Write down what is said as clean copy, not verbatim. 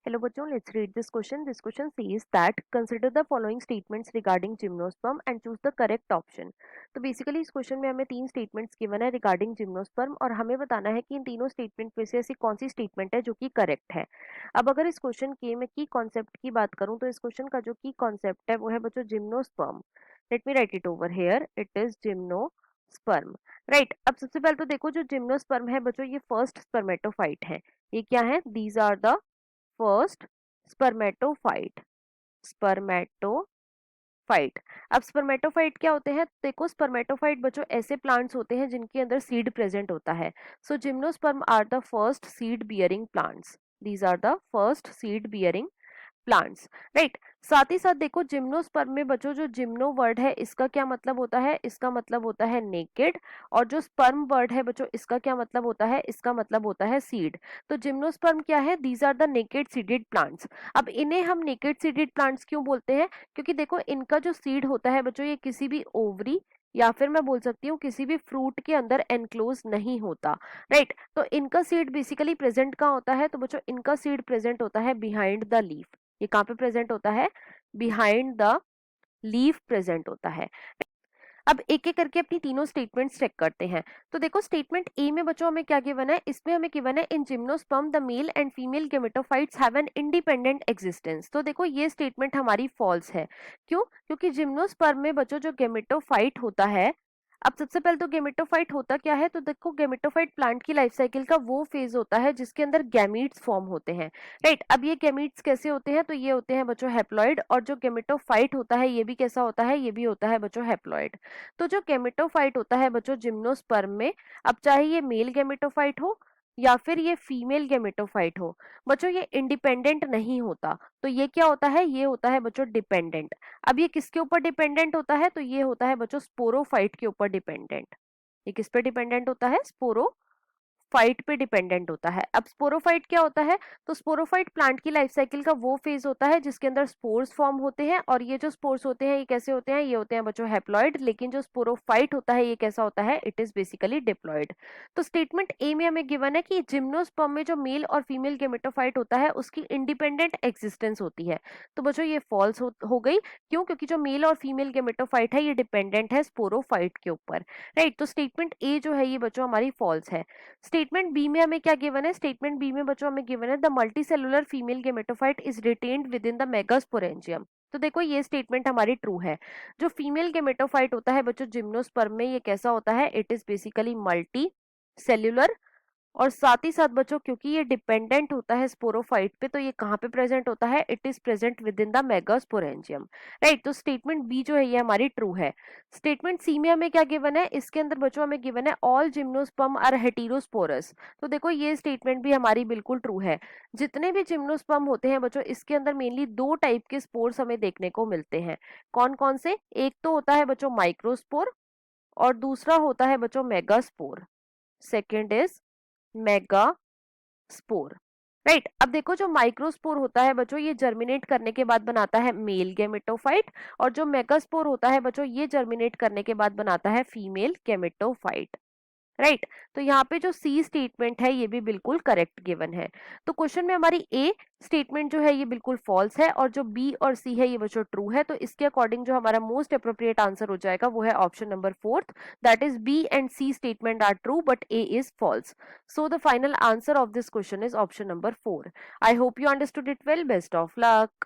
Hello बच्चों, let's read this question. This question says that consider the following statements regarding gymnosperm and choose the correct option. तो basically इस question में हमें तीन statements given है regarding gymnosperm और हमें बताना है कि इन तीनों स्टेटमेंट में से ऐसी कौन सी स्टेटमेंट है जो कि करेक्ट है। अब अगर इस क्वेश्चन के मैं की कॉन्सेप्ट की बात करूं तो इस क्वेश्चन का जो की कॉन्सेप्ट है वो है बच्चों gymnosperm. Let me right it over here, it is gymnosperm. Right, अब सबसे पहले तो देखो जो जिम्नोस्पर्म है बच्चों ये फर्स्ट स्पर्मेटोफाइट है। ये क्या है? These are the first spermatophyte. Spermatophyte. अब स्पर्मेटोफाइट क्या होते हैं? देखो स्पर्मेटोफाइट बच्चों ऐसे प्लांट्स होते हैं जिनके अंदर सीड प्रेजेंट होता है। So gymnosperm are the first seed bearing plants. These are the first seed bearing plants. Right, साथ ही साथ देखो जिम्नोस्पर्म में बच्चों जो जिम्नो वर्ड है इसका क्या मतलब होता है? इसका मतलब होता है नेकेड। और जो स्पर्म वर्ड है बच्चों इसका क्या मतलब होता है? इसका मतलब होता है सीड। तो जिम्नोस्पर्म क्या है? These are the naked seeded plants. अब इन्हें हम नेकेड सीडेड प्लांट्स क्यों बोलते हैं? क्योंकि देखो इनका जो सीड होता है बच्चों ये किसी भी ओवरी या फिर मैं बोल सकती हूँ किसी भी फ्रूट के अंदर एनक्लोज नहीं होता। राइट, तो इनका सीड बेसिकली प्रेजेंट कहाँ होता है? तो बच्चों इनका सीड प्रेजेंट होता है बिहाइंड द लीफ। ये कहाँ पे प्रेजेंट होता है? बिहाइंड द लीफ प्रेजेंट होता है। अब एक एक करके अपनी तीनों स्टेटमेंट्स चेक करते हैं। तो देखो स्टेटमेंट ए में बच्चों हमें क्या गिवन है? इसमें हमें गिवन है इन gymnosperm the male and female gametophytes have an independent existence. तो देखो ये स्टेटमेंट हमारी फॉल्स है। क्यों? क्योंकि जिम्नोस्पर्म में बच्चों जो गेमेटोफाइट होता है, अब सबसे पहले तो गेमेटोफाइट होता क्या है? तो देखो गेमेटोफाइट प्लांट की लाइफ साइकिल का वो फेज होता है जिसके अंदर गैमीट्स फॉर्म होते हैं। राइट, अब ये गैमीट्स कैसे होते हैं? तो ये होते हैं बच्चों हैप्लॉइड। और जो गेमेटोफाइट होता है ये भी कैसा होता है? ये भी होता है बच्चों हैप्लॉइड। तो जो गेमेटोफाइट होता है बच्चों जिम्नोस्पर्म में, अब चाहे ये मेल गेमेटोफाइट हो या फिर ये फीमेल गेमेटोफाइट हो, बच्चों ये इंडिपेंडेंट नहीं होता। तो ये क्या होता है? ये होता है बच्चों डिपेंडेंट। अब ये किसके ऊपर डिपेंडेंट होता है? तो ये होता है बच्चों स्पोरोफाइट के ऊपर डिपेंडेंट। ये किस पे डिपेंडेंट होता है? स्पोरोफाइट पे डिपेंडेंट होता है। अब स्पोरोफाइट क्या होता है? तो स्पोरोफाइट प्लांट की लाइफ साइकिल का वो फेज होता है जिसके अंदर स्पोर्स फॉर्म होते हैं। और ये जो स्पोर्स होते हैं ये कैसे होते हैं? ये होते हैं बच्चों हैप्लॉइड। लेकिन जो स्पोरोफाइट होता है ये कैसा होता है? It is basically diploid. तो स्टेटमेंट ए में हमें गिवन है कि जिम्नोस्पर्म में जो मेल और फीमेल गेमेटोफाइट होता है उसकी इंडिपेंडेंट एक्सिस्टेंस होती है। तो बच्चों ये फॉल्स हो गई। क्यों? क्योंकि जो मेल और फीमेल गेमेटोफाइट है ये डिपेंडेंट है स्पोरोफाइट के ऊपर। राइट, तो स्टेटमेंट ए जो है ये बच्चों हमारी फॉल्स है। स्टेटमेंट बी में हमें क्या गिवन है? स्टेटमेंट बी में बच्चों हमें गिवन है the multicellular female gametophyte is retained with in the megasporangium. तो देखो ये स्टेटमेंट हमारी ट्रू है। जो फीमेल गेमेटोफाइट होता है बच्चों जिम्नोस्पर्म में ये कैसा होता है? It is basically multi cellular. और साथ ही साथ बच्चों क्योंकि ये डिपेंडेंट होता है स्पोरोफाइट पे, तो ये कहाँ पे प्रेजेंट होता है? It is present with in the megasporangium. Right, तो स्टेटमेंट बी जो है ये हमारी ट्रू है। स्टेटमेंट सी में हमें क्या गिवन है? इसके अंदर बच्चों हमें गिवन है ऑल जिम्नोस्पर्म आर हेटेरोस्पोरस। तो देखो ये स्टेटमेंट भी हमारी बिल्कुल ट्रू है। जितने भी जिम्नोस्पर्म होते हैं बच्चों इसके अंदर मेनली दो टाइप के स्पोर्स हमें देखने को मिलते हैं। कौन कौन से? एक तो होता है बच्चों माइक्रोस्पोर और दूसरा होता है बच्चों megaspore. Second is mega spore. Right, अब देखो जो माइक्रोस्पोर होता है बच्चों ये जर्मिनेट करने के बाद बनाता है मेल गेमेटोफाइट। और जो मेगास्पोर होता है बच्चों ये जर्मिनेट करने के बाद बनाता है फीमेल गेमेटोफाइट। राइट, तो यहाँ पे जो सी स्टेटमेंट है ये भी बिल्कुल करेक्ट गिवन है। तो क्वेश्चन में हमारी ए स्टेटमेंट जो है ये बिल्कुल फॉल्स है और जो बी और सी है ये बच्चों ट्रू है। तो इसके अकॉर्डिंग जो हमारा मोस्ट अप्रोप्रिएट आंसर हो जाएगा वो है option number fourth, that is B and C statement are true but A is false. So the final answer of this question is option number 4। I hope you understood it well. Best of luck.